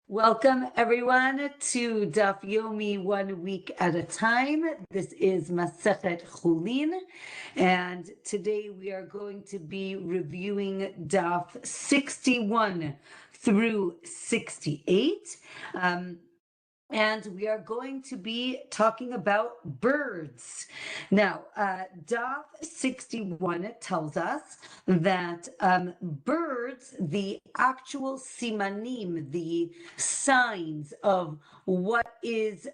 Welcome everyone to Daf Yomi 1 week at a time. This is Masechet Chullin, and today we are going to be reviewing Daf 61 through 68. And we are going to be talking about birds. Now, Daf 61 tells us that birds, the actual simanim, the signs of what is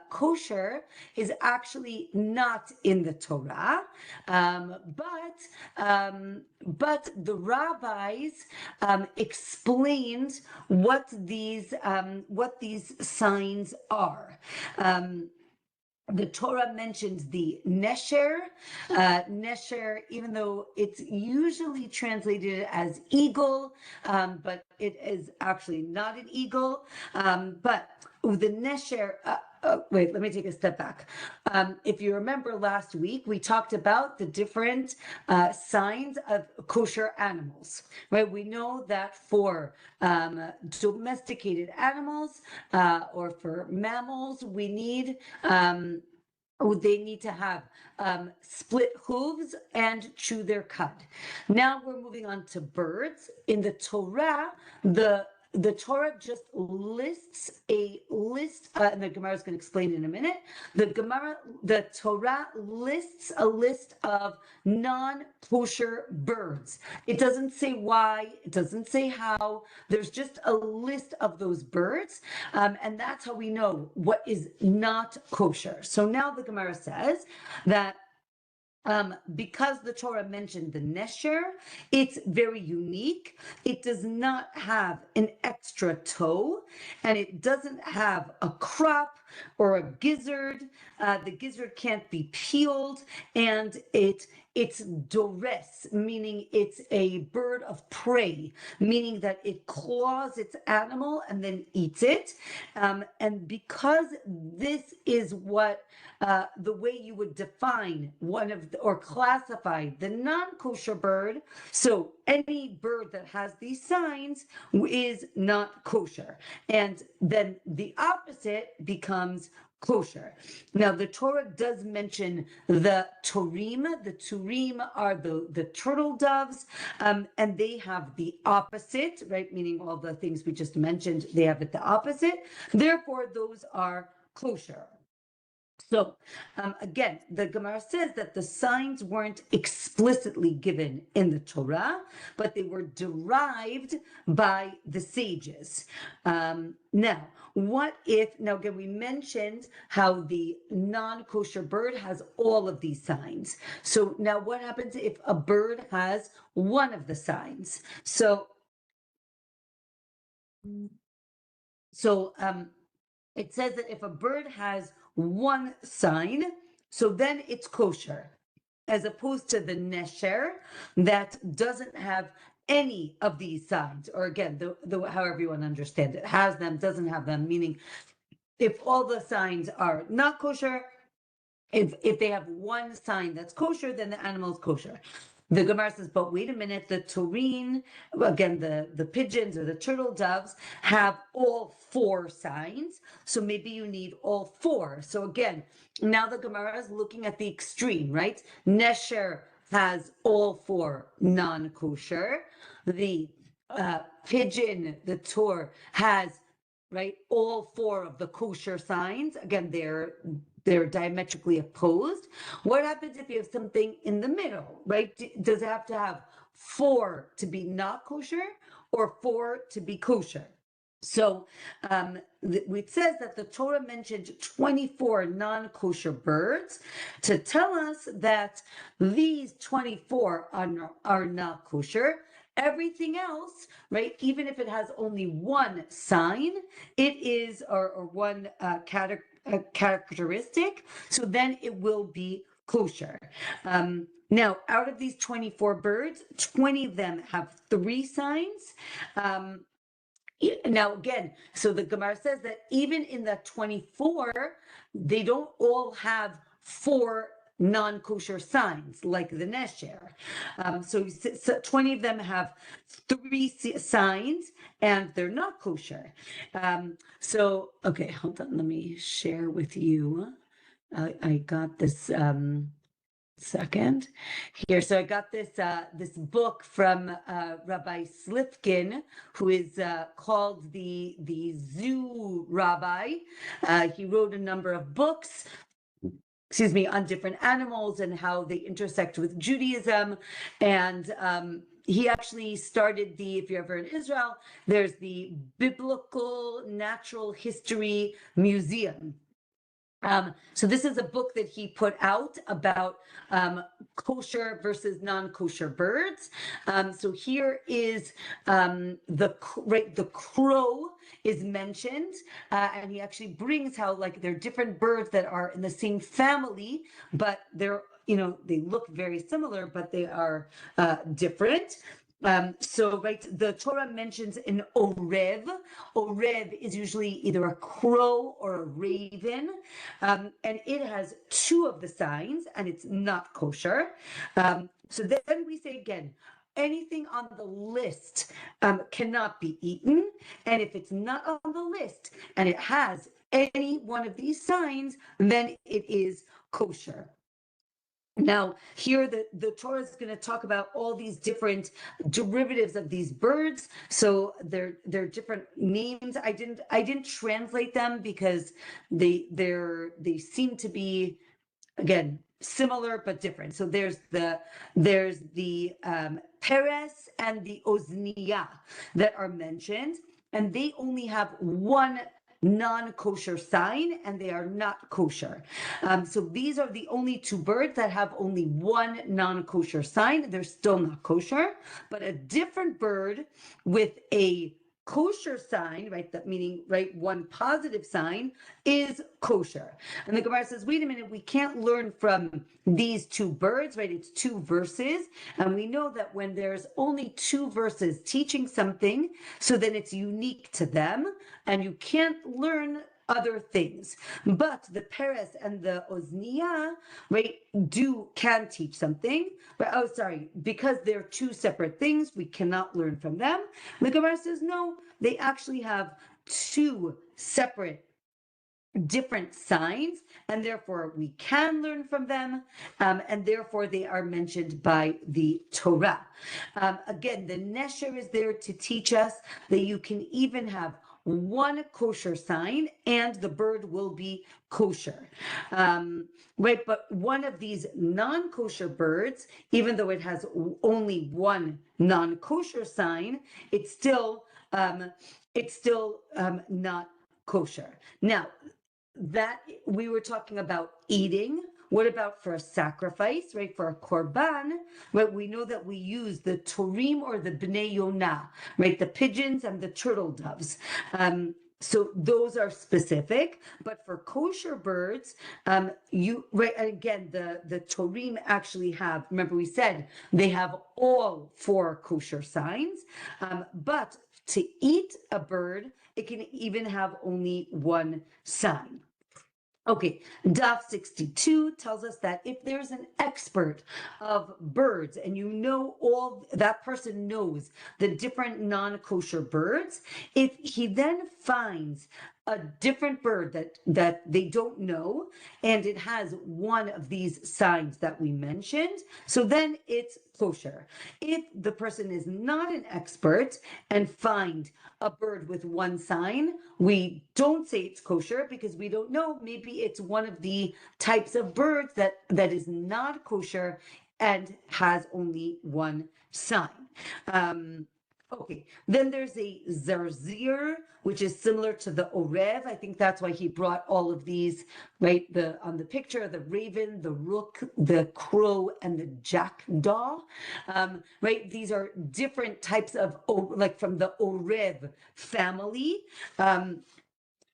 kosher, is actually not in the Torah, but the rabbis explained what these signs are. The Torah mentions the nesher. Nesher, even though it's usually translated as eagle, but it is actually not an eagle. But the nesher, wait, let me take a step back. If you remember last week, we talked about the different signs of kosher animals, right? We know that for domesticated animals or for mammals, we need they need to have split hooves and chew their cud. Now we're moving on to birds. In the Torah, the Torah just lists a list, and the Gemara is going to explain in a minute. The Torah lists a list of non-kosher birds. It doesn't say why, it doesn't say how. There's just a list of those birds, and that's how we know what is not kosher. So now the Gemara says that because the Torah mentioned the nesher, it's very unique. It does not have an extra toe, and it doesn't have a crop or a gizzard. The gizzard can't be peeled, and it's dores, meaning it's a bird of prey, meaning that it claws its animal and then eats it. And because this is what the way you would define or classify the non-kosher bird, so any bird that has these signs is not kosher. And then the opposite becomes kosher. Now, the Torah does mention the turim. The turim are the turtle doves, and they have the opposite, right? Meaning all the things we just mentioned, they have it the opposite. Therefore, those are kosher. So again, the Gemara says that the signs weren't explicitly given in the Torah, but they were derived by the sages. Now, again, we mentioned how the non-kosher bird has all of these signs. So now what happens if a bird has one of the signs? So it says that if a bird has one sign, so then it's kosher, as opposed to the nesher that doesn't have any of these signs, or again, however you want to understand it, has them, doesn't have them, meaning if all the signs are not kosher, if they have one sign that's kosher, then the animal is kosher. The Gemara says, but wait a minute, the turin, again, the pigeons or the turtle doves have all four signs. So maybe you need all four. So again, now the Gemara is looking at the extreme, right? Nesher has all four non-kosher. The pigeon, the tur, has, right, all four of the kosher signs. Again, they're diametrically opposed. What happens if you have something in the middle, right? Does it have to have four to be not kosher or four to be kosher? So it says that the Torah mentioned 24 non-kosher birds to tell us that these 24 are not kosher. Everything else, right, even if it has only one sign, it is, or one characteristic, so then it will be kosher. Now, out of these 24 birds, 20 of them have three signs. Now, again, so the Gemara says that even in the 24, they don't all have four non-kosher signs, like the nesher. So 20 of them have 3 signs, and they're not kosher. Okay, hold on, let me share with you. I got this second here. So I got this book from Rabbi Slifkin, who is called the Zoo Rabbi. He wrote a number of books, on different animals and how they intersect with Judaism. And he actually started if you're ever in Israel, there's the Biblical Natural History Museum. So this is a book that he put out about kosher versus non-kosher birds. So here is the crow is mentioned, and he actually brings how they're different birds that are in the same family, but they're they look very similar, but they are different. The Torah mentions an orev. Orev is usually either a crow or a raven, and it has 2 of the signs, and it's not kosher. So then we say again, anything on the list cannot be eaten, and if it's not on the list and it has any one of these signs, then it is kosher. Now, here the Torah is going to talk about all these different derivatives of these birds. So they're different names. I didn't translate them because they seem to be, again, similar but different. So there's the Peres and the Ozniya that are mentioned, and they only have one non-kosher sign, and they are not kosher. So these are the only 2 birds that have only one non-kosher sign. They're still not kosher, but a different bird with a kosher sign, right, that meaning, right, one positive sign, is kosher. And the Gemara says, wait a minute, we can't learn from these 2 birds, right? It's 2 verses, and we know that when there's only 2 verses teaching something, so then it's unique to them, and you can't learn other things. But the Peres and the Ozniya, right, can teach something. But because they're 2 separate things, we cannot learn from them. The Gemara says no, they actually have 2 separate different signs, and therefore we can learn from them, and therefore they are mentioned by the Torah. Again, the nesher is there to teach us that you can even have one kosher sign and the bird will be kosher. Right, but one of these non-kosher birds, even though it has only one non-kosher sign, it's still not kosher. Now, that we were talking about eating. What about for a sacrifice, right? For a korban, right? We know that we use the torim or the bnei yonah, right? The pigeons and the turtle doves. So those are specific, but for kosher birds, right? And again, the torim actually have, remember we said they have all 4 kosher signs, but to eat a bird, it can even have only one sign. Okay, Daf 62 tells us that if there's an expert of birds and that person knows the different non-kosher birds, if he then finds a different bird that they don't know, and it has one of these signs that we mentioned, so then it's kosher. If the person is not an expert and find a bird with one sign, we don't say it's kosher because we don't know. Maybe it's one of the types of birds that is not kosher and has only one sign. Okay, then there's a zarzir, which is similar to the orev. I think that's why he brought all of these, right? On the picture, the raven, the rook, the crow, and the jackdaw, right? These are different types of, like from the orev family.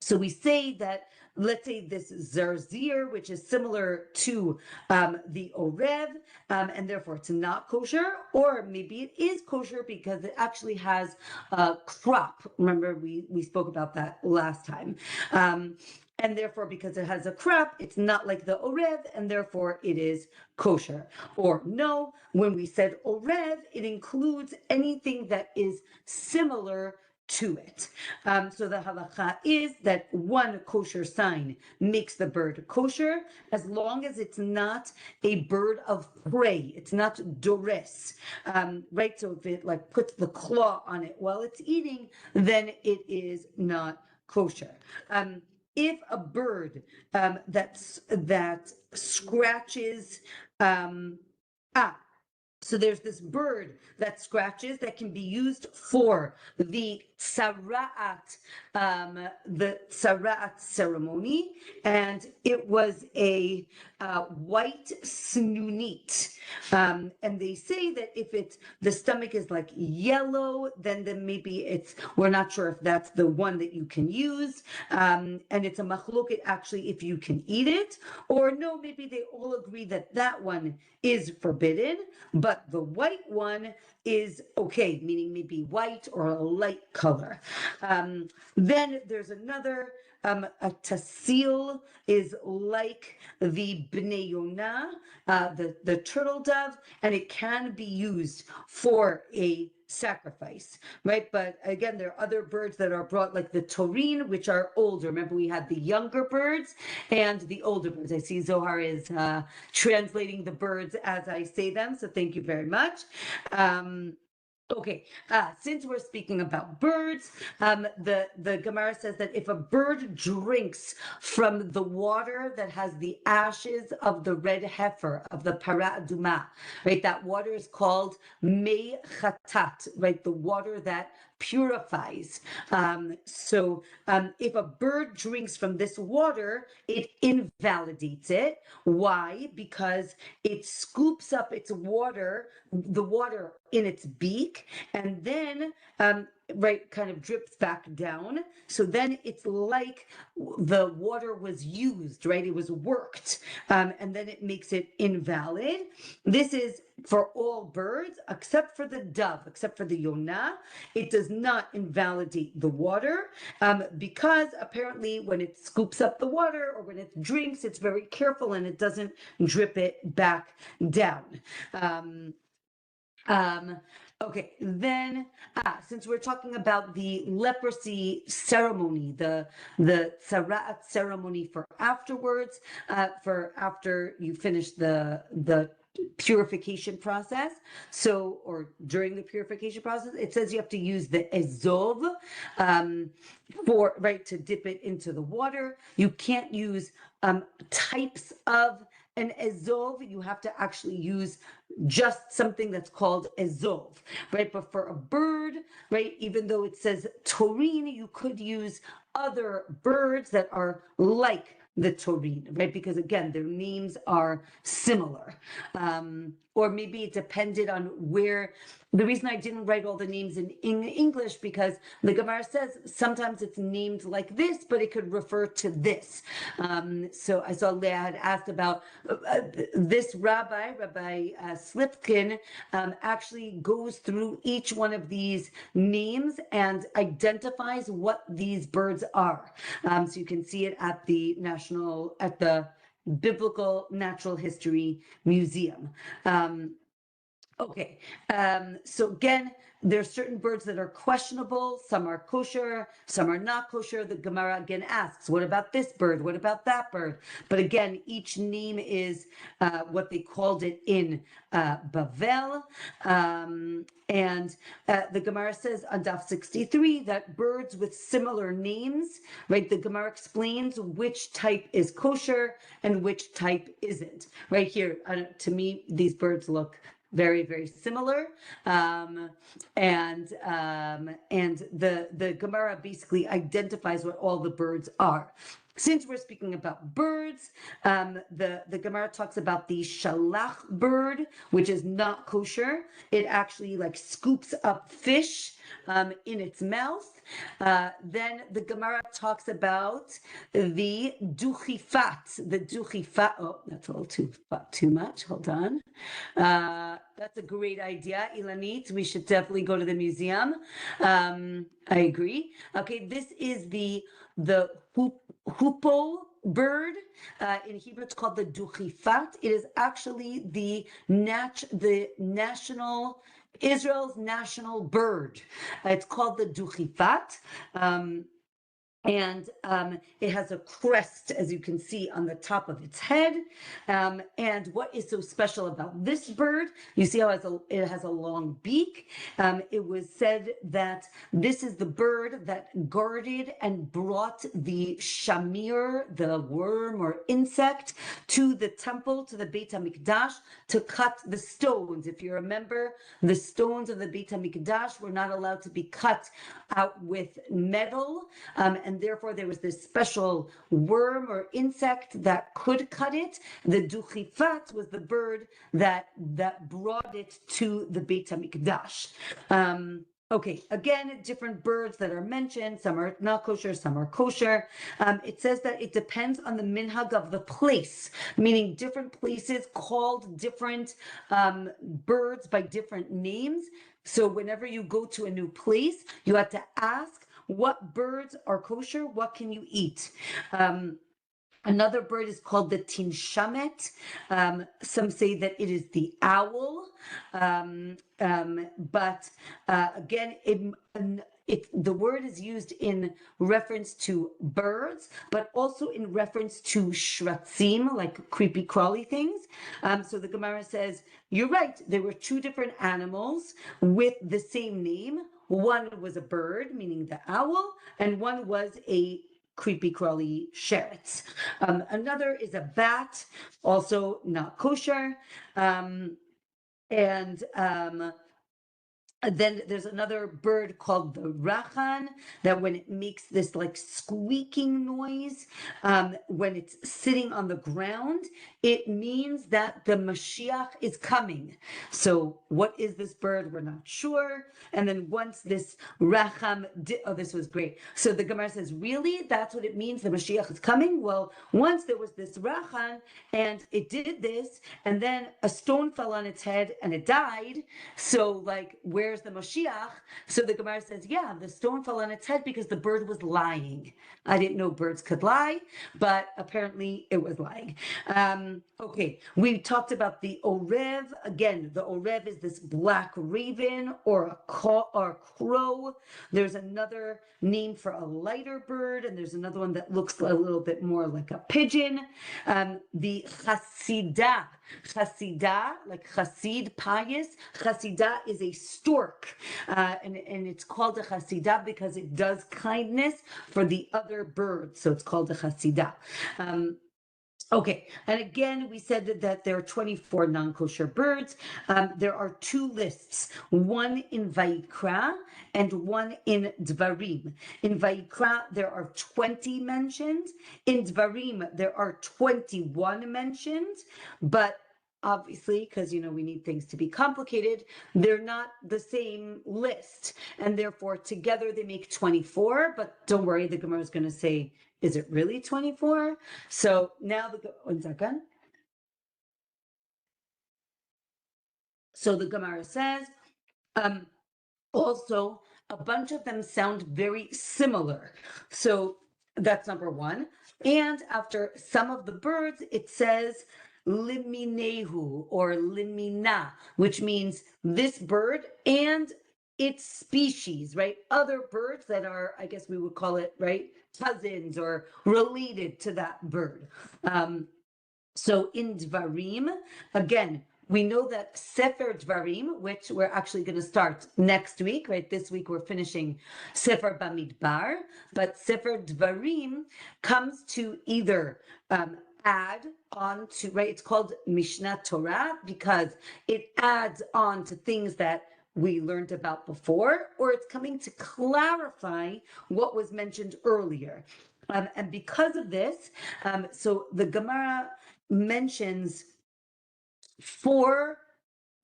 So we say that, let's say this zarzir, which is similar to the orev, and therefore it's not kosher, or maybe it is kosher because it actually has a crop. Remember, we spoke about that last time. and therefore because it has a crop, it's not like the orev, and therefore it is kosher. Or no, when we said orev, it includes anything that is similar to it. So the halacha is that one kosher sign makes the bird kosher as long as it's not a bird of prey. It's not dores, right? So if it like puts the claw on it while it's eating, then it is not kosher. If a bird that scratches, so there's this bird that scratches that can be used for the tzara'at ceremony, and it was a white snunit. And they say that if the stomach is like yellow, then maybe we're not sure if that's the one that you can use. And it's a machloket actually if you can eat it, or no, maybe they all agree that one is forbidden, but the white one is okay, meaning maybe white or a light color. Then there's another, a tasil is like the bnei yonah, the turtle dove, and it can be used for a sacrifice, right? But again, there are other birds that are brought, like the torin, which are older. Remember, we had the younger birds and the older birds. I see Zohar is translating the birds as I say them, so thank you very much. Okay, since we're speaking about birds, the Gemara says that if a bird drinks from the water that has the ashes of the red heifer, of the para aduma, right, that water is called mei chatat, right, the water that purifies. So if a bird drinks from this water, it invalidates it. Why? Because it scoops up the water in its beak, and then right, kind of drips back down. So then it's like the water was used, right? It was worked, and then it makes it invalid. This is for all birds, except for the dove, except for the yonah. It does not invalidate the water, because apparently when it scoops up the water or when it drinks, it's very careful and it doesn't drip it back down. Okay, then since we're talking about the leprosy ceremony, the tzara'at ceremony for afterwards, for after you finish the purification process, or during the purification process, it says you have to use the ezov to dip it into the water. You can't use types of an ezov. You have to actually use just something that's called ezov, right? But for a bird, right, even though it says torin, you could use other birds that are like the torin, right? Because again, their names are similar. Or maybe it depended on where. The reason I didn't write all the names in English, because the Gemara says sometimes it's named like this, but it could refer to this. So I saw Leah had asked about this Rabbi Slipkin, actually goes through each one of these names and identifies what these birds are. So you can see it at the Biblical Natural History Museum. Okay, so again, there's certain birds that are questionable. Some are kosher, some are not kosher. The Gemara again asks, what about this bird? What about that bird? But again, each name is what they called it in Bavel. And the Gemara says on Daf 63 that birds with similar names, right? The Gemara explains which type is kosher and which type isn't. Right here, to me, these birds look very, very similar, and the Gemara basically identifies what all the birds are. Since we're speaking about birds, the Gemara talks about the shalach bird, which is not kosher. It actually like scoops up fish in its mouth. Then the Gemara talks about the duchifat. The duchifat. Oh, that's a little too much. Hold on. That's a great idea, Ilanit. We should definitely go to the museum. I agree. Okay, this is the hoopoe bird. In Hebrew, it's called the duchifat. It is actually the national Israel's national bird. It's called the duchifat. And it has a crest, as you can see, on the top of its head. And what is so special about this bird? You see how it has a long beak. It was said that this is the bird that guarded and brought the shamir, the worm or insect, to the temple, to the Beit HaMikdash, to cut the stones. If you remember, the stones of the Beit HaMikdash were not allowed to be cut out with metal, and therefore there was this special worm or insect that could cut it. The duchifat was the bird that brought it to the Beit HaMikdash. Okay, again, different birds that are mentioned. Some are not kosher, some are kosher. It says that it depends on the minhag of the place, meaning different places called different birds by different names. So whenever you go to a new place, you have to ask, what birds are kosher? What can you eat? Another bird is called the tinshamet. Some say that it is the owl. But again, the word is used in reference to birds, but also in reference to shratzim, like creepy crawly things. So the Gemara says, you're right, there were two different animals with the same name. One was a bird, meaning the owl, and one was a creepy crawly sheretz. Another is a bat, also not kosher. Then there's another bird called the rachan, that when it makes this like squeaking noise, when it's sitting on the ground, it means that the Mashiach is coming. So what is this bird? We're not sure. And then once this racham, this was great. So the Gemara says, really? That's what it means? The Mashiach is coming? Well, once there was this rachan and it did this, and then a stone fell on its head and it died. So like, where's the Mashiach? So the Gemara says, yeah, the stone fell on its head because the bird was lying. I didn't know birds could lie, but apparently it was lying. Okay, we talked about the orev. Again, the orev is this black raven or a crow. There's another name for a lighter bird, and there's another one that looks a little bit more like a pigeon. The chasidah, like chasid, pious. Chasidah is a stork, and it's called a chasidah because it does kindness for the other birds. So it's called a chasidah. Okay, and again, we said that there are 24 non-kosher birds. There are two lists, one in Vayikra and one in Dvarim. In Vayikra, there are 20 mentioned. In Dvarim, there are 21 mentioned, but obviously, because, we need things to be complicated, they're not the same list. And therefore, together they make 24, but don't worry, the Gemara is going to say, is it really 24? So now, one second. So the Gemara says, also, a bunch of them sound very similar. So that's number one. And after some of the birds, it says, liminehu or limina, which means this bird and its species, right? Other birds that are, I guess we would call it, right, cousins or related to that bird. So in Dvarim, again, we know that Sefer Dvarim, which we're actually going to start next week, right? This week we're finishing Sefer Bamidbar, but Sefer Dvarim comes to either add on to, right? It's called Mishnah Torah because it adds on to things that we learned about before, or it's coming to clarify what was mentioned earlier. And because of this, so the Gemara mentions 4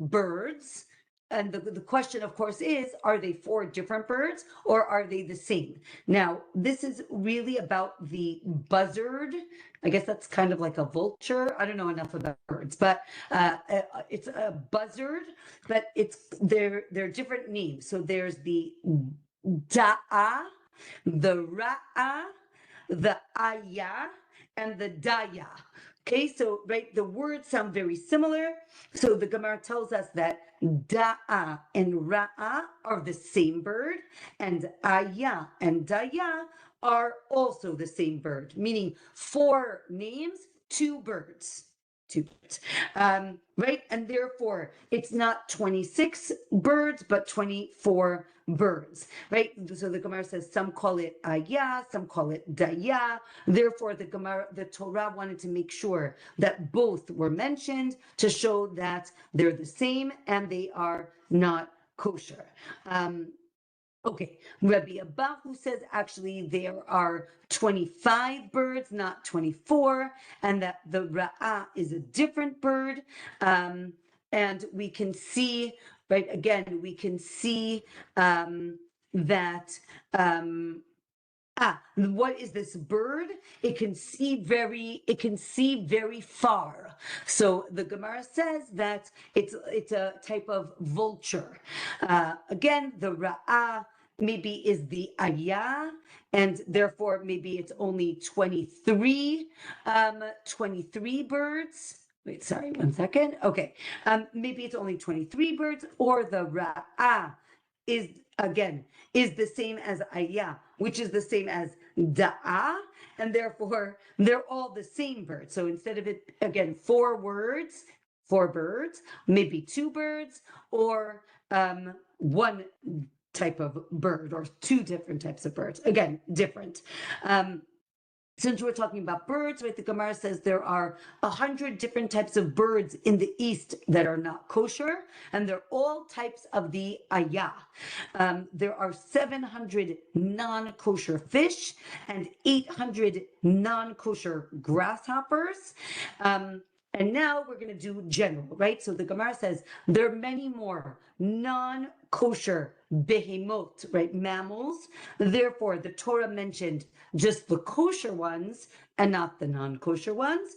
birds and the question, of course, is, are they four different birds or are they the same? Now, this is really about the buzzard. I guess that's kind of like a vulture. I don't know enough about birds, but it's a buzzard, but they're different names. So there's the da'a, the ra'a, the aya, and the daya. Okay, so right, the words sound very similar. So the Gemara tells us that da'a and ra'a are the same bird, and aya and daya are also the same bird, meaning four names, two birds. Right? And therefore, it's not 26 birds, but 24 birds, right? So the Gemara says some call it ayah, some call it daya. Therefore, the Torah wanted to make sure that both were mentioned to show that they're the same and they are not kosher. Okay, Rabbi Abahu says actually there are 25 birds, not 24, and that the Ra'ah is a different bird. And we can see, right, again, we can see that what is this bird? It can see very far. So the Gemara says that it's a type of vulture. Again, the Ra'ah maybe is the ayah, and therefore maybe it's only 23 birds. Wait, sorry, 1 second. Okay, maybe it's only 23 birds, or the Ra'ah is the same as ayah, which is the same as da'a, and therefore they're all the same bird. So instead of it, again, four birds, maybe two birds, or one type of bird, or two different types of birds. Again, different. Since we're talking about birds, right, the Gemara says there are 100 different types of birds in the East that are not kosher, and they're all types of the ayah. There are 700 non-kosher fish and 800 non-kosher grasshoppers. And now we're going to do general, right? So the Gemara says there are many more non-kosher behemoth, right, mammals. Therefore, the Torah mentioned just the kosher ones and not the non-kosher ones.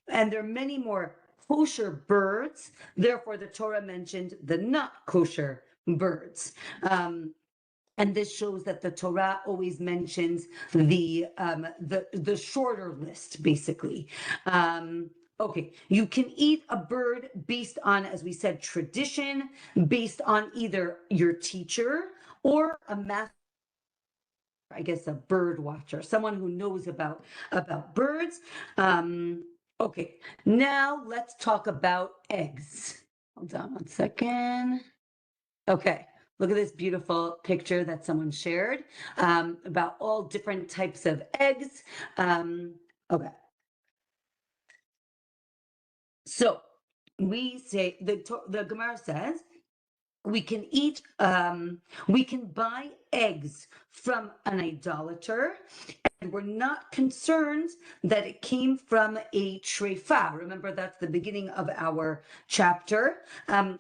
And there are many more kosher birds. Therefore, the Torah mentioned the not kosher birds. And this shows that the Torah always mentions the shorter list, basically. Okay, you can eat a bird based on, as we said, tradition, based on either your teacher or a master, I guess a bird watcher, someone who knows about birds. Okay, now let's talk about eggs. Hold on 1 second. Okay. Look at this beautiful picture that someone shared about all different types of eggs. Okay. So we say, the Gemara says, we can buy eggs from an idolater, and we're not concerned that it came from a treifa. Remember, that's the beginning of our chapter. And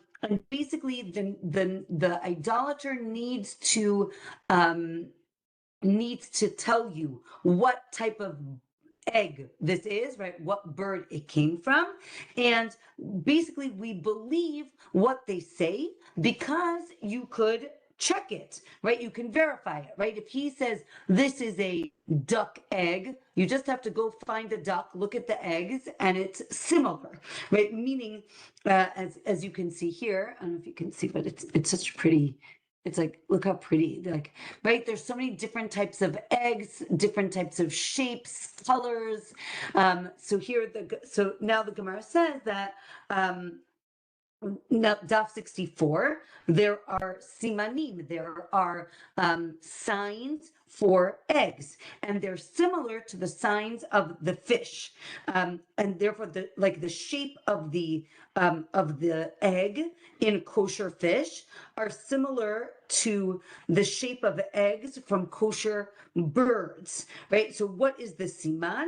basically, the idolater needs to tell you what type of egg this is, right? What bird it came from. And basically, we believe what they say because you could check it, right? You can verify it, right? If he says this is a duck egg, you just have to go find a duck, look at the eggs, and it's similar, right? Meaning, as you can see here, I don't know if you can see, but it's such pretty. It's like, look how pretty, like, right? There's so many different types of eggs, different types of shapes, colors. So now the Gemara says that now, Daf 64, there are simanim, there are signs for eggs, and they're similar to the signs of the fish, and therefore the shape of the egg in kosher fish are similar to the shape of eggs from kosher birds, right? So what is the siman?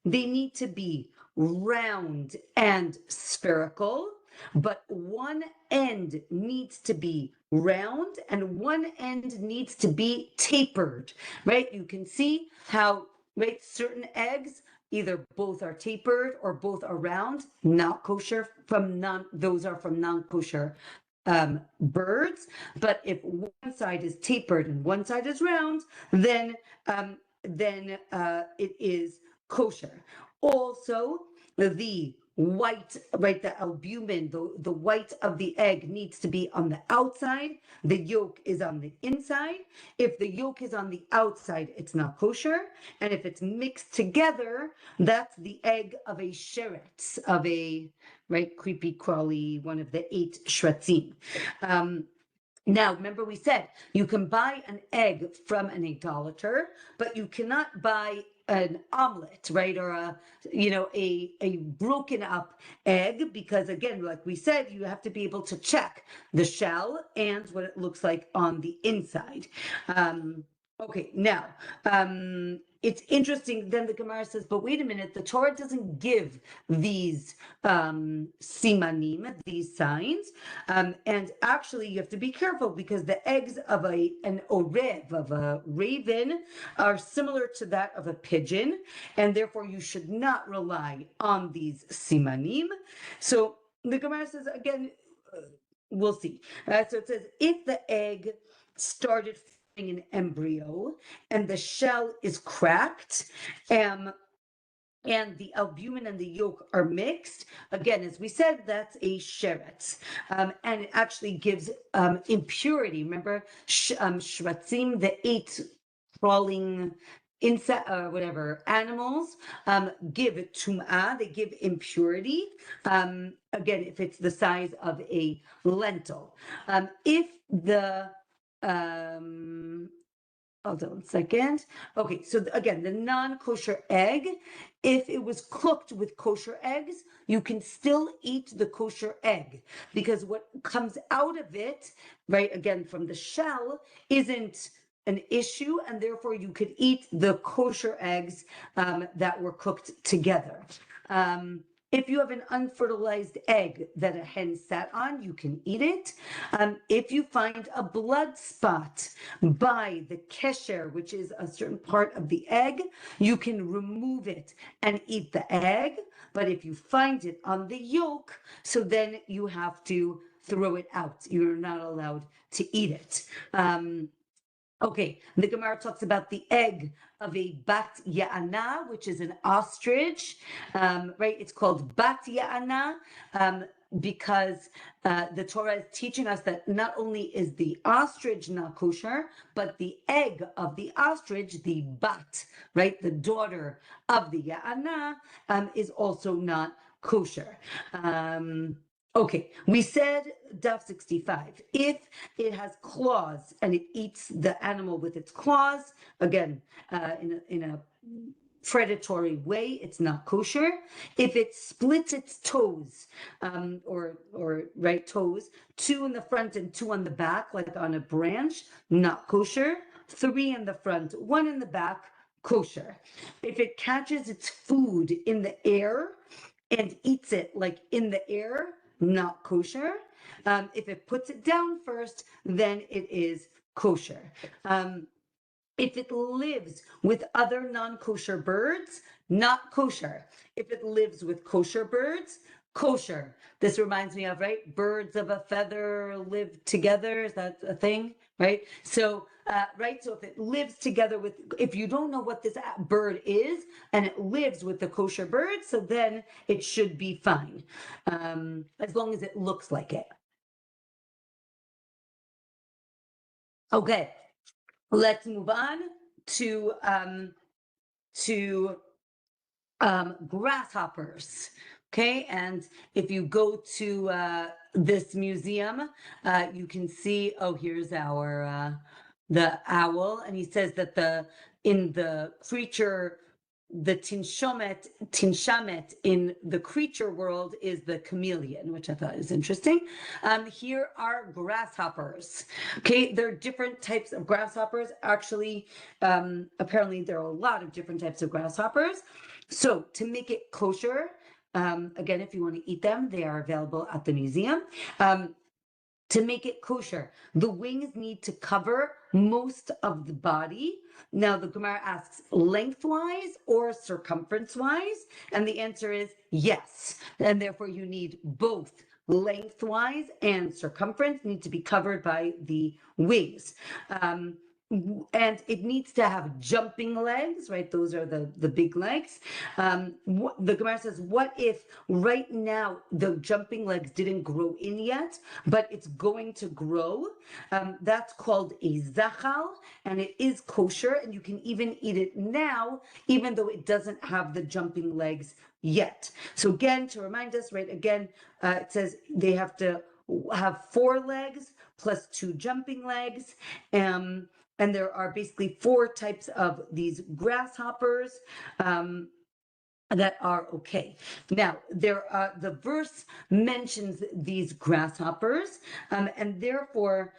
They need to be round and spherical. but one end needs to be round and one end needs to be tapered, right? You can see how, right, certain eggs, either both are tapered or both are round, not kosher those are from non-kosher birds. But if one side is tapered and one side is round, then it is kosher. Also, the white, right, the albumin, the white of the egg needs to be on the outside. The yolk is on the inside. If the yolk is on the outside, it's not kosher. And if it's mixed together, that's the egg of a sheretz, of a, right, creepy crawly, one of the 8 shratzim. Now, remember we said you can buy an egg from an idolater, but you cannot buy an omelet, right? Or a broken up egg, because again, like we said, you have to be able to check the shell and what it looks like on the inside. Okay, now, it's interesting, then the Gemara says, but wait a minute, the Torah doesn't give these simanim, these signs, and actually you have to be careful because the eggs of an orev, of a raven, are similar to that of a pigeon, and therefore you should not rely on these simanim. So the Gemara says, again, we'll see. So it says, if the egg started an embryo and the shell is cracked, and the albumin and the yolk are mixed, again, as we said, that's a sheretz, and it actually gives impurity. Remember, shratzim, the 8 crawling insect or whatever animals, give tum'ah, they give impurity, again, if it's the size of a lentil. If the hold on a second. Okay, so again, the non-kosher egg, if it was cooked with kosher eggs, you can still eat the kosher egg, because what comes out of it, right, again, from the shell, isn't an issue, and therefore you could eat the kosher eggs that were cooked together. If you have an unfertilized egg that a hen sat on, you can eat it. If you find a blood spot by the kesher, which is a certain part of the egg, you can remove it and eat the egg. But if you find it on the yolk, so then you have to throw it out. You're not allowed to eat it. Okay, the Gemara talks about the egg of a bat ya'ana, which is an ostrich, right? It's called bat ya'ana because the Torah is teaching us that not only is the ostrich not kosher, but the egg of the ostrich, the bat, right? The daughter of the ya'ana, is also not kosher. Okay, we said daf 65. If it has claws and it eats the animal with its claws, again, in a predatory way, it's not kosher. If it splits its toes, or right toes, 2 in the front and 2 on the back, like on a branch, not kosher. 3 in the front, 1 in the back, kosher. If it catches its food in the air and eats it like in the air, not kosher. If it puts it down first, then it is kosher. If it lives with other non-kosher birds, not kosher. If it lives with kosher birds, kosher. This reminds me of, right, birds of a feather live together. Is that a thing? Right? So, right, so if it lives together with, if you don't know what this bird is and it lives with the kosher bird, so then it should be fine, as long as it looks like it. Okay, let's move on to grasshoppers. Okay, and if you go to this museum, you can see, oh, here's our the owl, and he says that in the creature, the tinshamet in the creature world is the chameleon, which I thought is interesting. Here are grasshoppers. Okay, there are different types of grasshoppers. Actually, apparently there are a lot of different types of grasshoppers. So to make it kosher, Again, if you want to eat them, they are available at the museum. To make it kosher, the wings need to cover most of the body. Now, the Gemara asks lengthwise or circumference-wise, and the answer is yes. And therefore, you need both lengthwise and circumference need to be covered by the wings. And it needs to have jumping legs, right? Those are the big legs. The Gemara says, what if right now the jumping legs didn't grow in yet, but it's going to grow? That's called a zachal, and it is kosher, and you can even eat it now, even though it doesn't have the jumping legs yet. So again, to remind us, right, again, it says they have to have 4 legs plus 2 jumping legs. And there are basically 4 types of these grasshoppers that are okay. Now, the verse mentions these grasshoppers, and therefore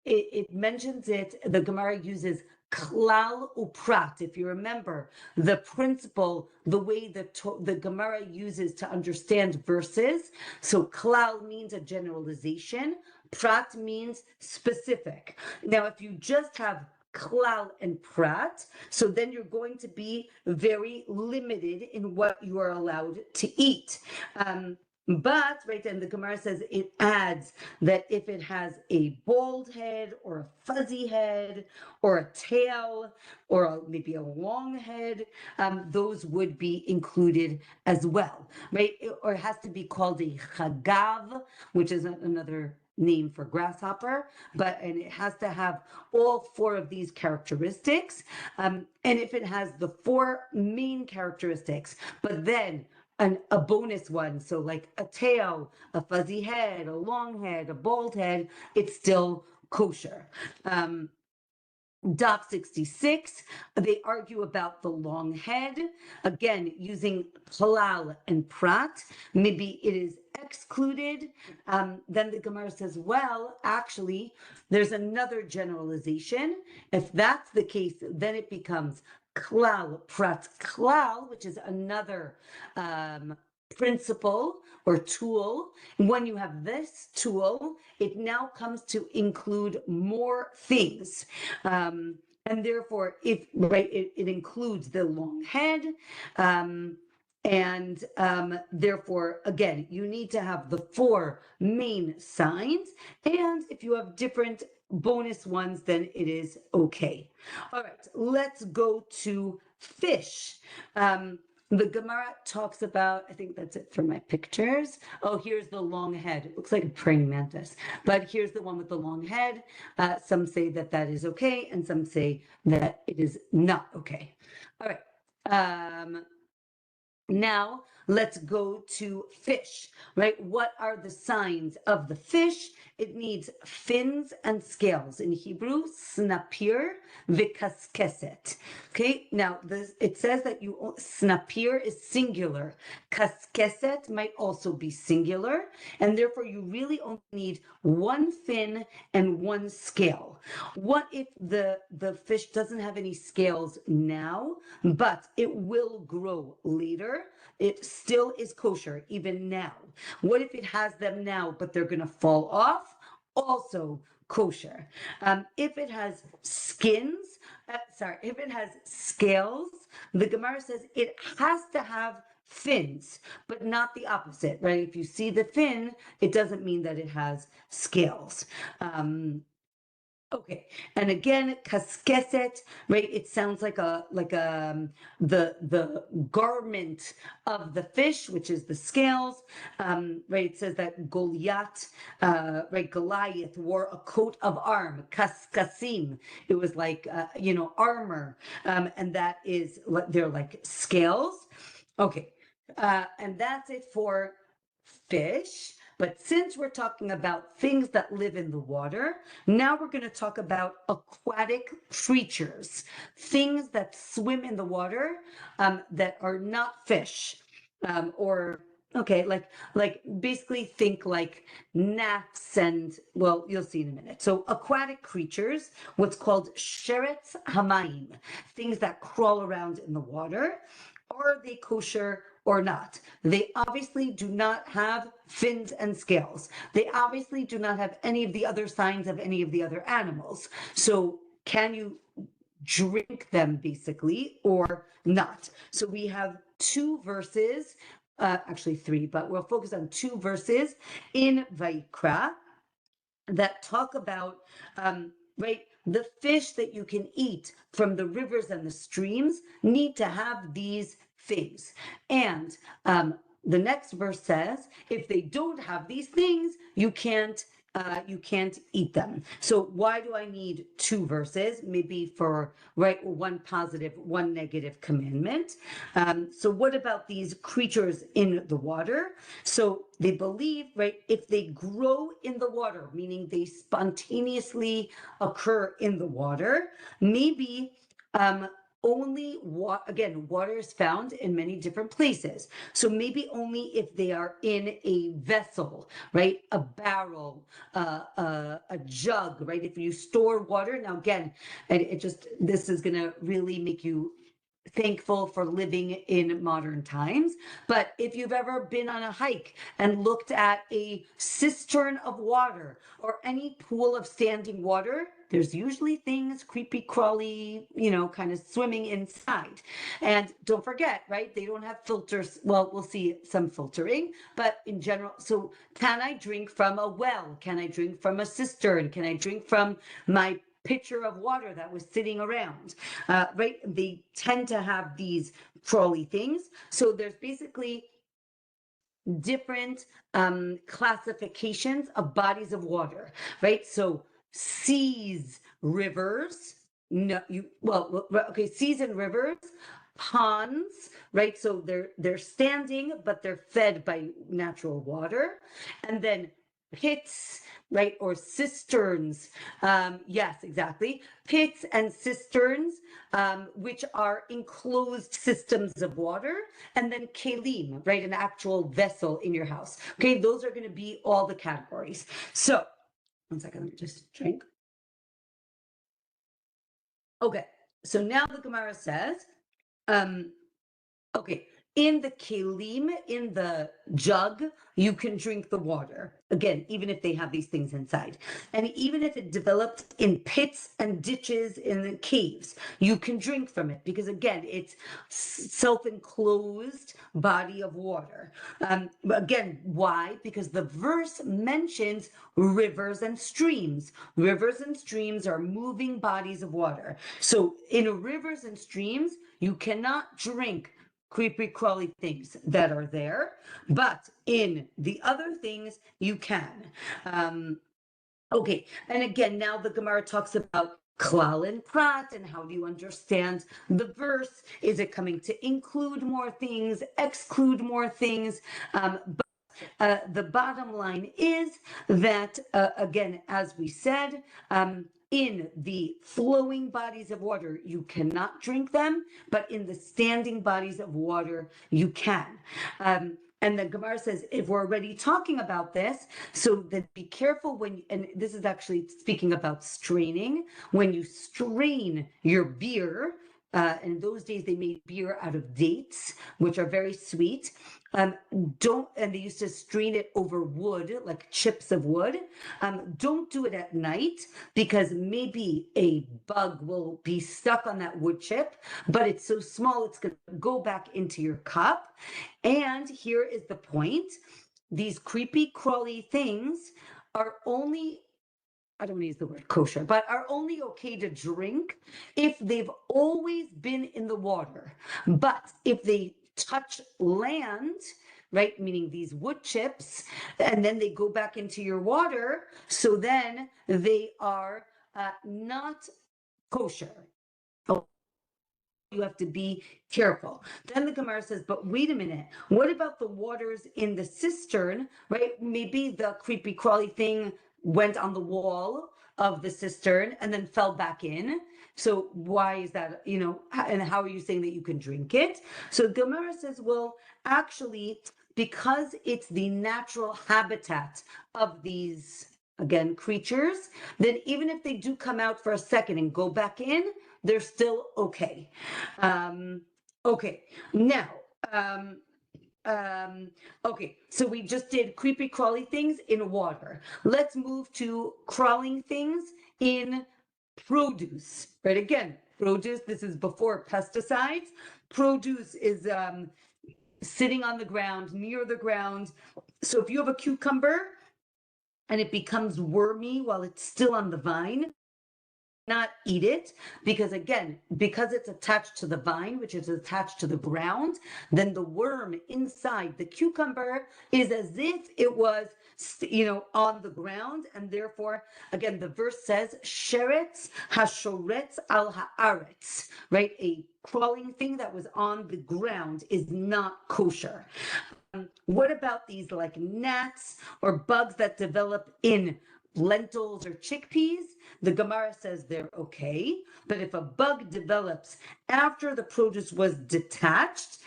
it mentions it. The Gemara uses klal uprat. If you remember the principle, the way the Gemara uses to understand verses. So klal means a generalization. Prat means specific. Now, if you just have klal and prat, so then you're going to be very limited in what you are allowed to eat. But, right, then the Gemara says it adds that if it has a bald head or a fuzzy head or a tail or maybe a long head, those would be included as well, right? Or it has to be called a chagav, which is another name for grasshopper, and it has to have all 4 of these characteristics. And if it has the 4 main characteristics, but then a bonus one, so like a tail, a fuzzy head, a long head, a bald head, it's still kosher. Daf 66, they argue about the long head, again, using halal and prat. Maybe it is excluded. Then the Gemara says, well, actually, there's another generalization. If that's the case, then it becomes klal, prat, klal, which is another principle or tool. When you have this tool, it now comes to include more things. And therefore, it includes the long head. And therefore, again, you need to have the 4 main signs. And if you have different bonus ones, then it is okay. All right, let's go to fish. The Gemara talks about, I think that's it for my pictures. Oh, here's the long head. It looks like a praying mantis, but here's the one with the long head. Some say that that is okay, and some say that it is not okay. All right. Now let's go to fish, right? What are the signs of the fish? It needs fins and scales. In Hebrew, snapir v'kaskeset. Okay, now it says that snapir is singular. Kaskeset might also be singular, and therefore you really only need 1 fin and 1 scale. What if the fish doesn't have any scales now, but it will grow later? It still is kosher even now. What if it has them now, but they're going to fall off? Also kosher. If it has if it has scales, the Gemara says it has to have fins, but not the opposite, right? If you see the fin, it doesn't mean that it has scales. Okay, and again, kaskeset, right? It sounds like the garment of the fish, which is the scales, right? It says that Goliath, right? Goliath wore a coat of arm, kaskasim. It was like armor, and that is they're like scales. Okay, and that's it for fish. But since we're talking about things that live in the water, now we're going to talk about aquatic creatures, things that swim in the water that are not fish, like basically think like gnats and, well, you'll see in a minute. So aquatic creatures, what's called sheretz hamayim, things that crawl around in the water. Are they kosher or not. They obviously do not have fins and scales. They obviously do not have any of the other signs of any of the other animals. So can you drink them basically or not? So we have two verses, actually three, but we'll focus on two verses in Vayikra that talk about, right, the fish that you can eat from the rivers and the streams need to have these things. And the next verse says, if they don't have these things, you can't eat them. So why do I need two verses? Maybe for, right, one positive, one negative commandment. So what about these creatures in the water? So they believe, right, if they grow in the water, meaning they spontaneously occur in the water, maybe only water is found in many different places. So maybe only if they are in a vessel, right? A barrel, a jug, right? If you store water. Now, again, this is going to really make you thankful for living in modern times. But if you've ever been on a hike and looked at a cistern of water or any pool of standing water, there's usually things creepy crawly, kind of swimming inside. And don't forget, right, they don't have filters. Well, we'll see some filtering, but in general, so can I drink from a well? Can I drink from a cistern? Can I drink from my pitcher of water that was sitting around, right? They tend to have these crawly things. So there's basically different classifications of bodies of water, right? So seas, rivers, seas and rivers, ponds, right? So they're standing, but they're fed by natural water. And then pits, right? Or cisterns. Yes, exactly. Pits and cisterns, which are enclosed systems of water. And then kelim, right? An actual vessel in your house. Okay, those are going to be all the categories. So, one second, let me just drink. Okay, so now the Gemara says, okay, in the kelim, in the jug, you can drink the water. Again, even if they have these things inside. And even if it developed in pits and ditches in the caves, you can drink from it because, again, it's self-enclosed body of water. Again, why? Because the verse mentions rivers and streams. Rivers and streams are moving bodies of water. So in rivers and streams, you cannot drink creepy crawly things that are there, but in the other things you can. Okay, and again, now the Gemara talks about klal and prat, and how do you understand the verse? Is it coming to include more things, exclude more things? But the bottom line is that, again, as we said, in the flowing bodies of water, you cannot drink them, but in the standing bodies of water, you can. And the Gemara says, if we're already talking about this, so then be careful and this is actually speaking about straining, when you strain your beer. In those days, they made beer out of dates, which are very sweet. And they used to strain it over wood, like chips of wood. Don't do it at night because maybe a bug will be stuck on that wood chip, but it's so small, it's going to go back into your cup. And here is the point. These creepy, crawly things are only, I don't want to use the word kosher, but are only okay to drink if they've always been in the water. But if they touch land, right, meaning these wood chips, and then they go back into your water, so then they are not kosher. You have to be careful. Then the Gemara says, but wait a minute, what about the waters in the cistern, right? Maybe the creepy crawly thing went on the wall of the cistern and then fell back in. So why is that, and how are you saying that you can drink it? So Gemara says, well, actually, because it's the natural habitat of these, again, creatures, then even if they do come out for a second and go back in, they're still okay. Okay, now, Okay, so we just did creepy crawly things in water. Let's move to crawling things in produce, right? Again, produce, this is before pesticides. Produce is sitting on the ground, near the ground. So if you have a cucumber and it becomes wormy while it's still on the vine, not eat it, because again, because it's attached to the vine, which is attached to the ground, then the worm inside the cucumber is as if it was, on the ground, and therefore, again, the verse says, sheretz hashoretz al haaretz, right? A crawling thing that was on the ground is not kosher. What about these like gnats or bugs that develop in lentils or chickpeas? The Gemara says they're okay, but if a bug develops after the produce was detached,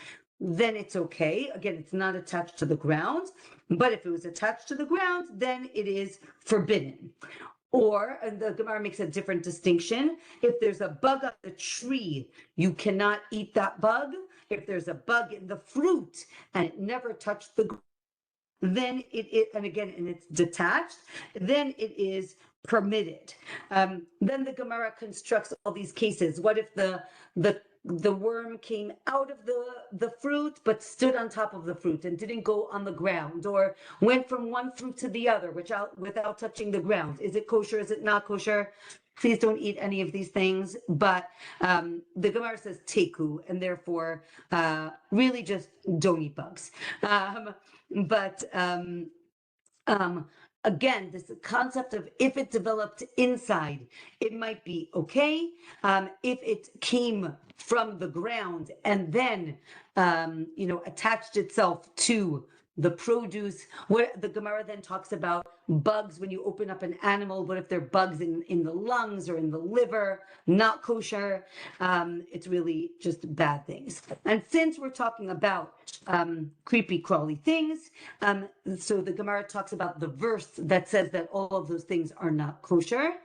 then it's okay. Again, it's not attached to the ground, but if it was attached to the ground, then it is forbidden. Or, and the Gemara makes a different distinction, if there's a bug on the tree, you cannot eat that bug. If there's a bug in the fruit and it never touched the ground, then and again, and it's detached, then it is permitted. Then the Gemara constructs all these cases. What if the worm came out of the fruit but stood on top of the fruit and didn't go on the ground, or went from one fruit to the other without touching the ground? Is it kosher? Is it not kosher? Please don't eat any of these things. But the Gemara says teku, and therefore really just don't eat bugs. Again, this concept of if it developed inside, it might be okay. If it came from the ground and then, attached itself to the produce, where the Gemara then talks about bugs when you open up an animal. What if there are bugs in the lungs or in the liver? Not kosher. It's really just bad things. And since we're talking about creepy crawly things, so the Gemara talks about the verse that says that all of those things are not kosher.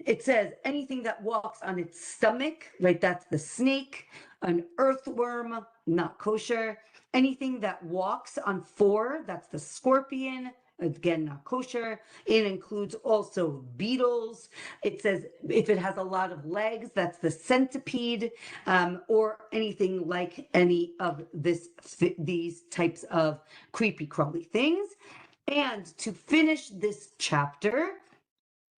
It says anything that walks on its stomach, right? That's the snake. An earthworm, not kosher. Anything that walks on four, that's the scorpion. Again, not kosher. It includes also beetles. It says if it has a lot of legs, that's the centipede, or anything like any of these types of creepy crawly things. And to finish this chapter,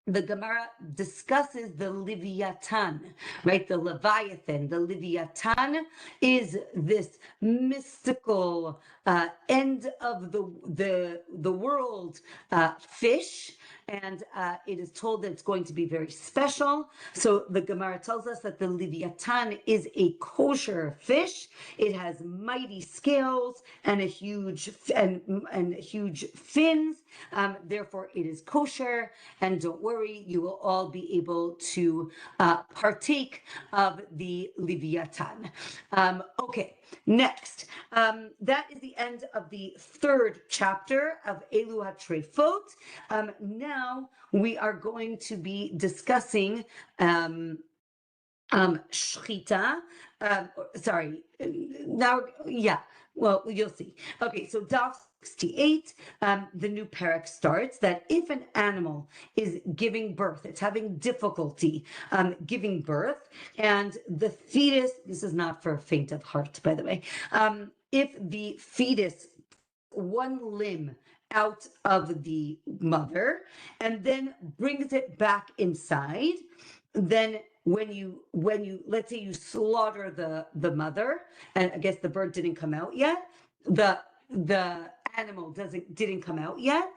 the Gemara discusses the Leviathan, right? The Leviathan. The Leviathan is this mystical end of the world fish, and it is told that it's going to be very special. So the Gemara tells us that the Leviathan is a kosher fish. It has mighty scales and a huge huge fins. Therefore, it is kosher, and don't worry, you will all be able to partake of the Leviathan. Okay, next. That is the end of the third chapter of Elu HaTrefot. Now we are going to be discussing shchita. Well, you'll see. Okay, so Daf 68, the new parak starts that if an animal is giving birth, it's having difficulty giving birth, and the fetus, this is not for faint of heart, by the way, if the fetus, one limb out of the mother and then brings it back inside, then when you let's say you slaughter the mother, and I guess the bird didn't come out yet, the animal didn't come out yet,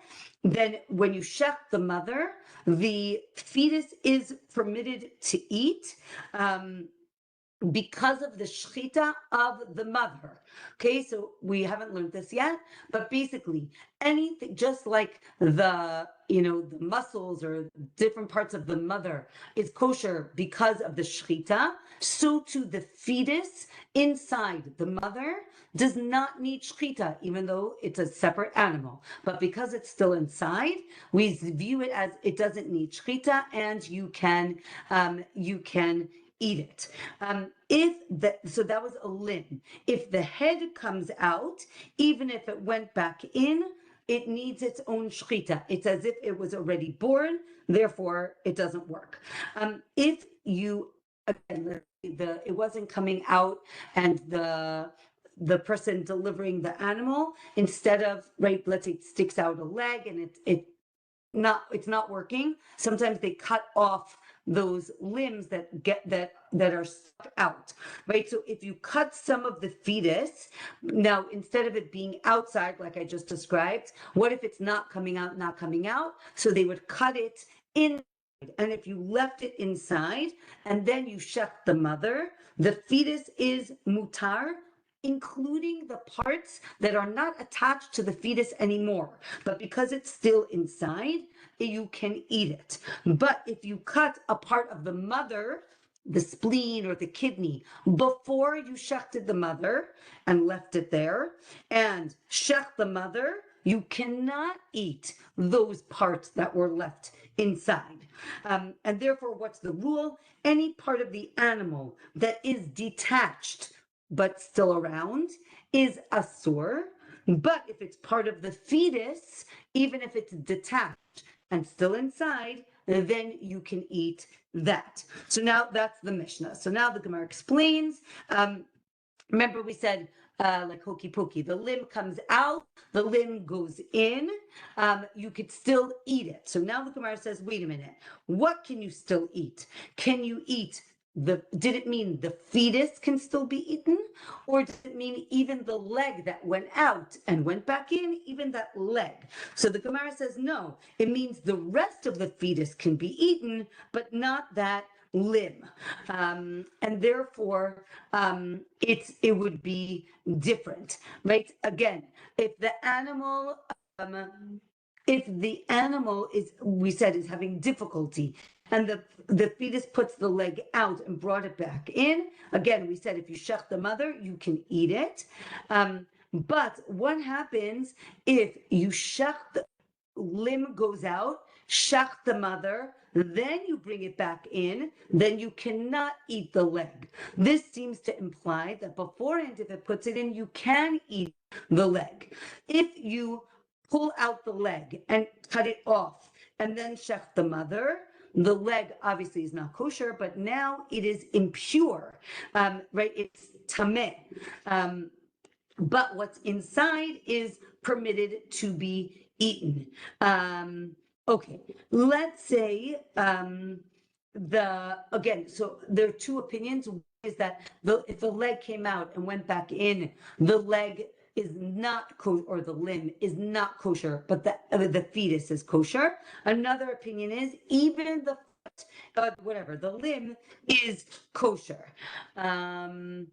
then when you shech the mother, the fetus is permitted to eat because of the shechita of the mother. Okay, so we haven't learned this yet, but basically anything, just like the muscles or different parts of the mother is kosher because of the shechita, so too the fetus inside the mother does not need shechita, even though it's a separate animal. But because it's still inside, we view it as it doesn't need shechita, and you can eat it. So that was a limb. If the head comes out, even if it went back in, it needs its own shchita. It's as if it was already born, therefore it doesn't work. If you, again, it wasn't coming out, and the person delivering the animal, instead of, right, let's say it sticks out a leg and it's not working, sometimes they cut off those limbs that are stuck out, right? So if you cut some of the fetus, now instead of it being outside like I just described, what if it's not coming out? So they would cut it in, and if you left it inside and then you shech the mother, the fetus is mutar, including the parts that are not attached to the fetus anymore. But because it's still inside, you can eat it. But if you cut a part of the mother, the spleen or the kidney, before you shechted the mother and left it there, and shech the mother, you cannot eat those parts that were left inside. And therefore, what's the rule? Any part of the animal that is detached but still around is asur. But if it's part of the fetus, even if it's detached and still inside, then you can eat that. So now that's the Mishnah. So now the Gemara explains. Remember we said, like hokey pokey, the limb comes out, the limb goes in, you could still eat it. So now the Gemara says, wait a minute, what can you still eat? Can you eat did it mean the fetus can still be eaten? Or did it mean even the leg that went out and went back in, even that leg? So the Gemara says, no, it means the rest of the fetus can be eaten, but not that limb. And therefore, it would be different, right? Again, if the animal is, we said, is having difficulty, and the fetus puts the leg out and brought it back in, again, we said if you shech the mother, you can eat it. But what happens if you shech the limb goes out, shech the mother, then you bring it back in, then you cannot eat the leg. This seems to imply that beforehand, if it puts it in, you can eat the leg. If you pull out the leg and cut it off and then shech the mother, the leg obviously is not kosher, but now it is impure, right? It's tameh. But what's inside is permitted to be eaten. Okay, let's say again, so there are two opinions. One is that if the leg came out and went back in, the leg is not kosher, or the limb is not kosher, but the fetus is kosher. Another opinion is even the the limb is kosher. Then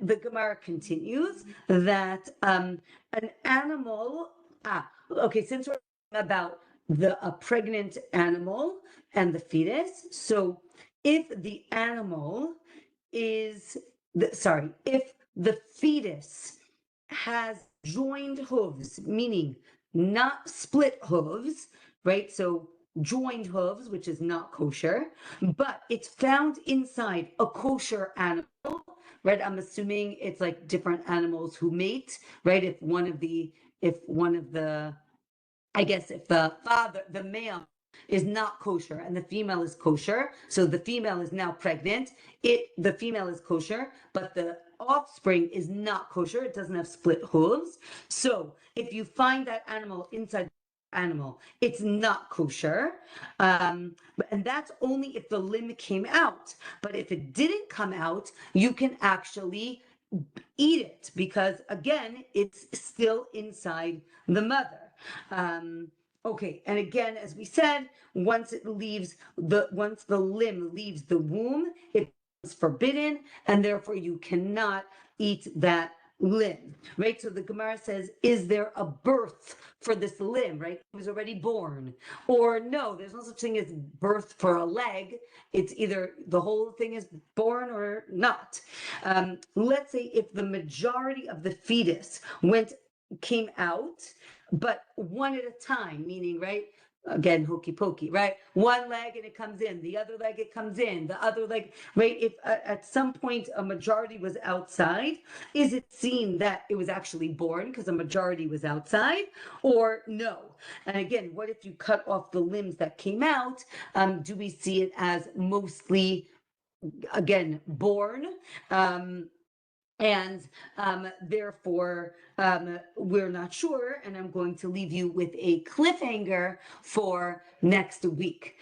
the Gemara continues that an animal, okay, since we're talking about a pregnant animal and the fetus, so if the animal is, if the fetus has joined hooves, meaning not split hooves, right? So joined hooves, which is not kosher, but it's found inside a kosher animal, right? I'm assuming it's like different animals who mate, right? If the male is not kosher and the female is kosher, so the female is now pregnant, the female is kosher, but the offspring is not kosher, it doesn't have split hooves. So if you find that animal inside animal, it's not kosher, and that's only if the limb came out. But if it didn't come out, you can actually eat it, because again, it's still inside the mother. Okay, and again, as we said, once the limb leaves the womb, it is forbidden, and therefore you cannot eat that limb, right? So the Gemara says, is there a birth for this limb, right? It was already born. Or no, there's no such thing as birth for a leg. It's either the whole thing is born or not. Let's say if the majority of the fetus came out, but one at a time, meaning, right, again, hokey pokey, right? One leg and it comes in, the other leg it comes in, the other leg, right? If at some point a majority was outside, is it seen that it was actually born because a majority was outside, or no? And again, what if you cut off the limbs that came out? Do we see it as mostly, again, born? And therefore, we're not sure, and I'm going to leave you with a cliffhanger for next week.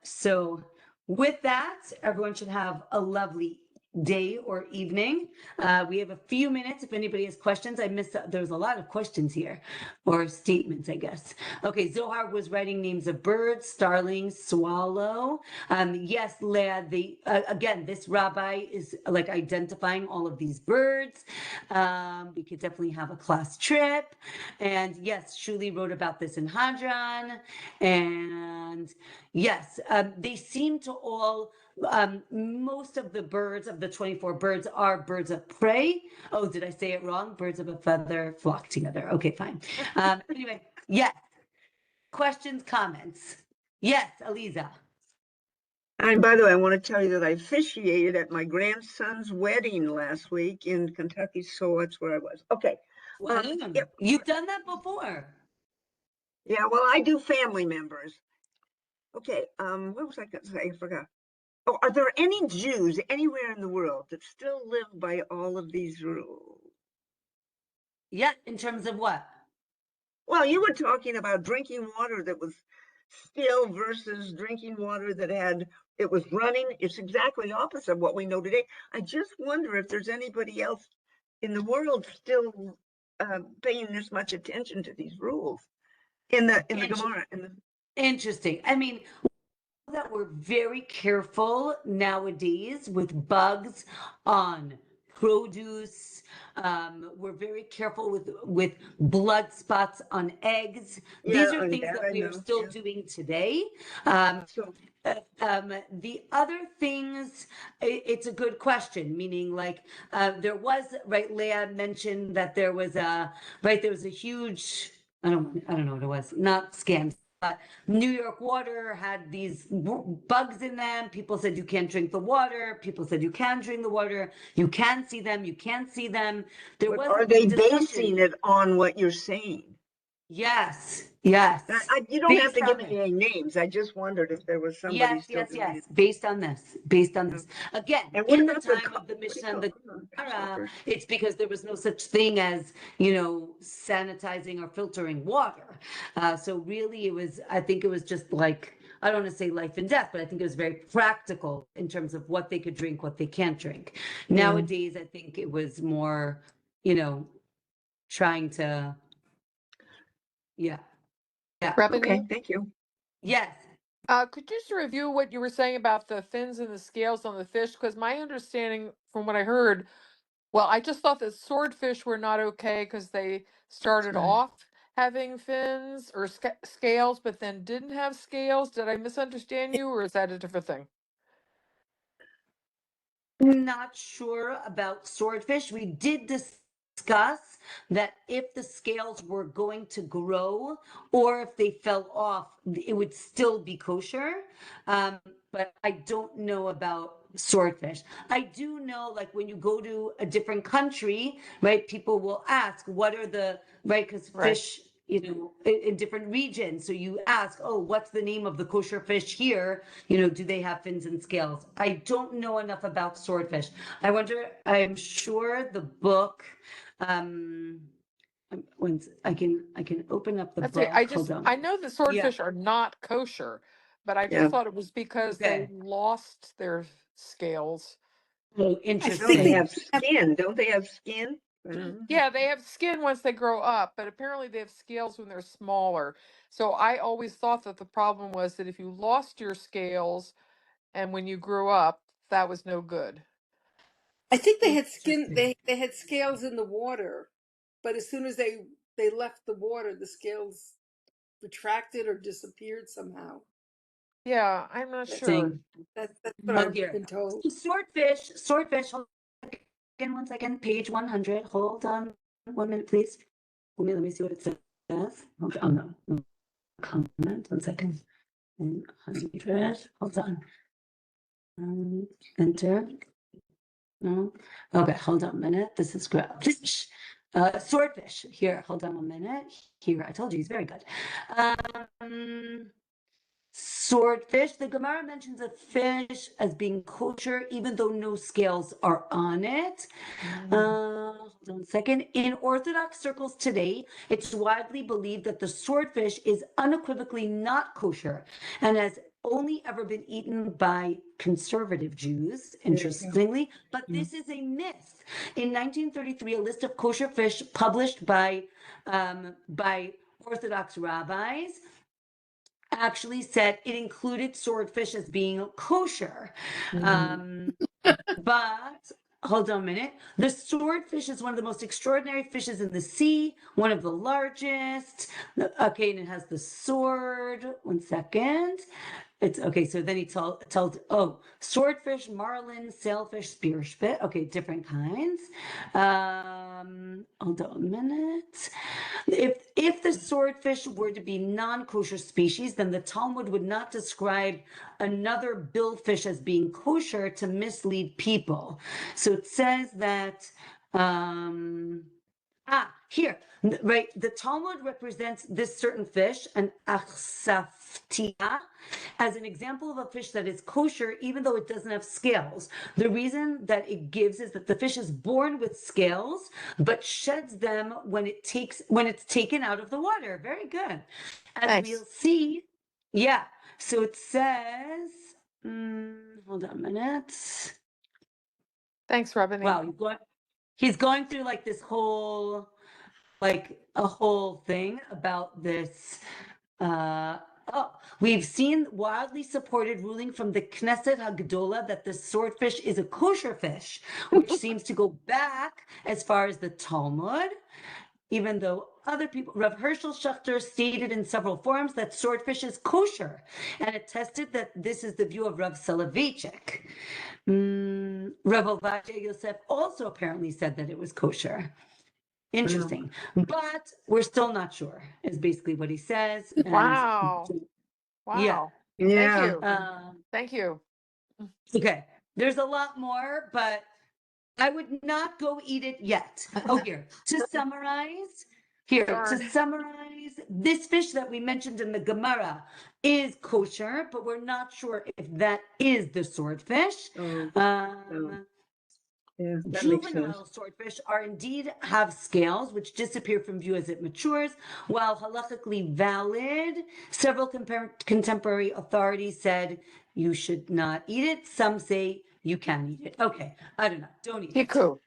So with that, everyone should have a lovely day or evening. We have a few minutes if anybody has questions. I missed, there's a lot of questions here, or statements, I guess. Okay, Zohar was writing names of birds, starling, swallow. Yes, Leah, again, this rabbi is like identifying all of these birds. We could definitely have a class trip. And yes, Shuli wrote about this in Hadran. And yes, they seem to all, most of the birds, of the 24 birds, are birds of prey. Oh, did I say it wrong? Birds of a feather flock together. Okay, fine. Anyway, yes. Questions, comments? Yes, Aliza. And by the way, I want to tell you that I officiated at my grandson's wedding last week in Kentucky, so that's where I was. Okay. Yep. You've done that before. Yeah, well, I do family members. Okay, what was I going to say? I forgot. Oh, are there any Jews anywhere in the world that still live by all of these rules? Yeah, in terms of what? Well, you were talking about drinking water that was still versus drinking water that it was running. It's exactly opposite of what we know today. I just wonder if there's anybody else in the world still paying this much attention to these rules in the Gemara. Interesting. I mean, that we're very careful nowadays with bugs on produce. We're very careful with blood spots on eggs. These are things that we are still doing today. The other things, it's a good question, meaning like there was, right, Leah mentioned that there was a huge, I don't know what it was, not scams. New York water had these bugs in them. People said you can't drink the water. People said you can drink the water. You can see them. You can't see them. Are they basing it on what you're saying? Yes. Yes. You don't have to give me any names. I just wondered if there was somebody still doing it. Based on this. Again, in the time of the Mishnah and the Gemara, it's because there was no such thing as, sanitizing or filtering water. So really I think it was just like, I don't want to say life and death, but I think it was very practical in terms of what they could drink, what they can't drink. Nowadays, I think it was more, trying to, yeah. Okay, thank you. Yes. Could you just review what you were saying about the fins and the scales on the fish? Because my understanding from what I heard, well, I just thought that swordfish were not okay because they started off having fins or scales, but then didn't have scales. Did I misunderstand you, or is that a different thing? Not sure about swordfish. We did discuss that if the scales were going to grow or if they fell off, it would still be kosher. But I don't know about swordfish. I do know, like, when you go to a different country, right, people will ask, what are the, right, because fish, in different regions. So you ask, oh, what's the name of the kosher fish here? Do they have fins and scales? I don't know enough about swordfish. I'm sure the book, once I can open up the book. I know the swordfish are not kosher, but I just thought it was because they lost their scales. Oh, interesting. They have skin. Don't they have skin? Yeah, they have skin once they grow up, but apparently they have scales when they're smaller. So I always thought that the problem was that if you lost your scales and when you grew up, that was no good. I think they had skin. They had scales in the water, but as soon as they left the water, the scales retracted or disappeared somehow. Yeah, I'm not sure. That's what I've been told. Swordfish. Hold on 1 second. Page 100. Hold on 1 minute, please. Let me see what it says. Oh no. comment, 1 second. 100, hold on. Enter. No. Okay, hold on a minute. This is great. Fish. Swordfish. Here, hold on a minute. Here, I told you he's very good. Swordfish. The Gemara mentions a fish as being kosher, even though no scales are on it. Hold on a second. In Orthodox circles today, it's widely believed that the swordfish is unequivocally not kosher and has only ever been eaten by conservative Jews, interestingly, but this is a myth. In 1933, a list of kosher fish published by Orthodox rabbis actually said it included swordfish as being kosher. But hold on a minute. The swordfish is one of the most extraordinary fishes in the sea, one of the largest. Okay, and it has the sword. 1 second. It's okay. So then he tells, swordfish, marlin, sailfish, spearfish. Okay, different kinds. Hold on a minute. If the swordfish were to be non-kosher species, then the Talmud would not describe another billfish as being kosher to mislead people. So it says that. Here, right, the Talmud represents this certain fish, an achsaftia, as an example of a fish that is kosher, even though it doesn't have scales. The reason that it gives is that the fish is born with scales, but sheds them when it's taken out of the water. Very good. As we'll see, so it says, hold on a minute. Thanks, Rabbanit. Wow, he's going through like this whole, like a whole thing about this. We've seen wildly supported ruling from the Knesset Hagdola that the swordfish is a kosher fish, which seems to go back as far as the Talmud, even though other people, Rav Herschel Schachter stated in several forums that swordfish is kosher and attested that this is the view of Rav Soloveitchik. Rav Ovadia Yosef also apparently said that it was kosher. Interesting, but we're still not sure, is basically what he says. And Wow. Yeah. Thank you. Okay. There's a lot more, but I would not go eat it yet. To summarize, this fish that we mentioned in the Gemara is kosher, but we're not sure if that is the swordfish. Juvenile swordfish are indeed have scales which disappear from view as it matures. While halakhically valid, several contemporary authorities said you should not eat it. Some say you can eat it. Okay, I don't know. Don't eat it. Tiku.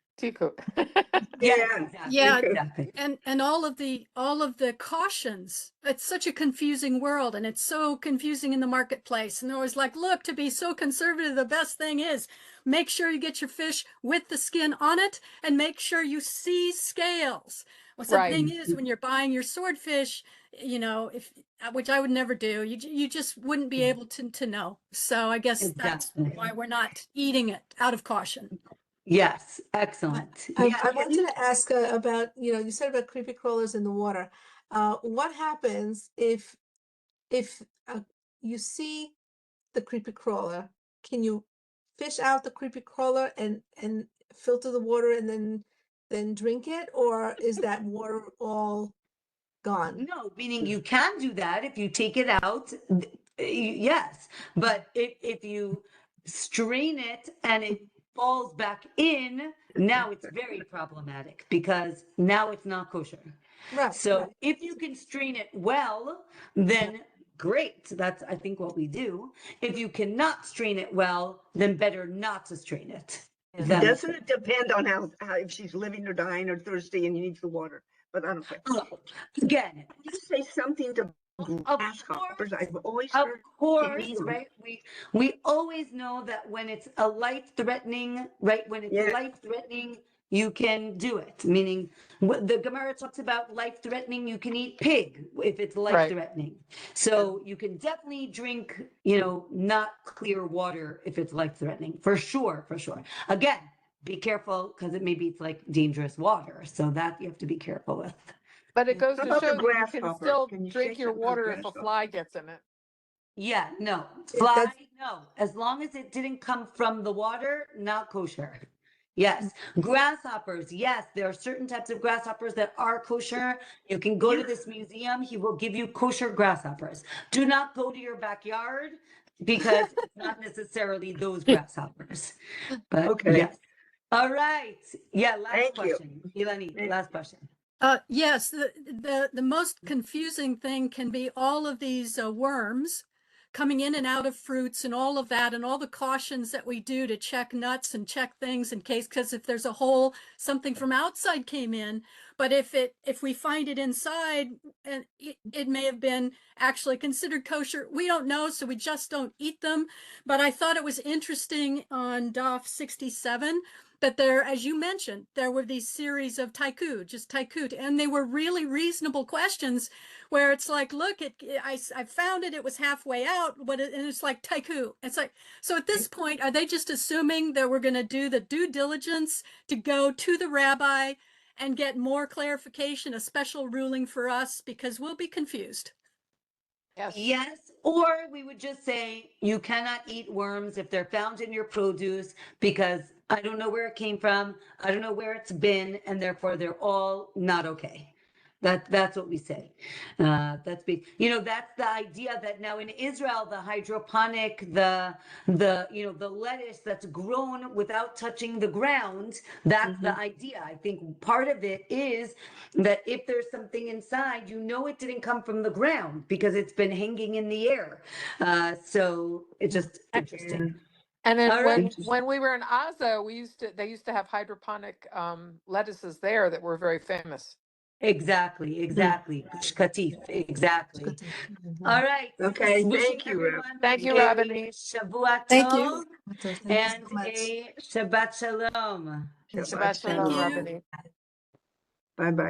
Exactly. And all of the cautions. It's such a confusing world, and it's so confusing in the marketplace. And they're always like, look, to be so conservative, the best thing is make sure you get your fish with the skin on it, and make sure you see scales. Well, the thing is, when you're buying your swordfish, which I would never do, you just wouldn't be able to know. So I guess that's why we're not eating it, out of caution. Yes, excellent. I wanted to ask about, you said about creepy crawlers in the water. What happens if you see the creepy crawler? Can you fish out the creepy crawler and filter the water and then drink it, or is that water all gone? No, meaning you can do that if you take it out. Yes, but if you strain it and it falls back in, now it's very problematic because now it's not kosher. Right. So if you can strain it well, then great. That's, I think, what we do. If you cannot strain it well, then better not to strain it. Doesn't it depend on how if she's living or dying or thirsty and you need the water? But I don't care. Again, you say something to grasshoppers. I've always of heard. course, right? We always know that when it's a life-threatening, right? When it's life-threatening, you can do it. Meaning, the Gemara talks about life-threatening. You can eat pig if it's life-threatening. So you can definitely drink, not clear water if it's life-threatening. For sure. Again, be careful because maybe it's like dangerous water. So that you have to be careful with. But it goes How to about show the that you can grasshoppers? still Can you drink say your something about water if a grasshoppers? fly gets in it. Yeah, no. It Fly, does- no. As long as it didn't come from the water, not kosher. Yes. Grasshoppers, yes. There are certain types of grasshoppers that are kosher. You can go to this museum, he will give you kosher grasshoppers. Do not go to your backyard because it's not necessarily those grasshoppers. But Okay. yes. All right. Yeah, last Thank you. question. Ilani, Thank last question. Yes, the most confusing thing can be all of these worms coming in and out of fruits and all of that, and all the cautions that we do to check nuts and check things in case, because if there's a hole, something from outside came in. But if we find it inside, and it may have been actually considered kosher, we don't know, so we just don't eat them. But I thought it was interesting on DOF 67 that there, as you mentioned, there were these series of taikud, and they were really reasonable questions where it's like, look, I found it was halfway out, and it's like taiku. It's like, so at this point, are they just assuming that we're going to do the due diligence to go to the rabbi and get more clarification, a special ruling for us, because we'll be confused? Yes. Yes, or we would just say you cannot eat worms if they're found in your produce because I don't know where it came from, I don't know where it's been, and therefore they're all not okay. That's what we say. That's the idea that now in Israel, the hydroponic, the lettuce that's grown without touching the ground, that's the idea. I think part of it is that if there's something inside, it didn't come from the ground because it's been hanging in the air. So it's just interesting. And then All right. when we were in Aza, they used to have hydroponic lettuces there that were very famous. Exactly. Gush Katif, exactly. All right. Okay, Wishing thank you, Reb. everyone Thank you, a Rabbanit. Shavua Thank Tov you. Thank you and so much. a Shabbat Shalom. Shabbat shalom, you. Rabbanit. Bye-bye.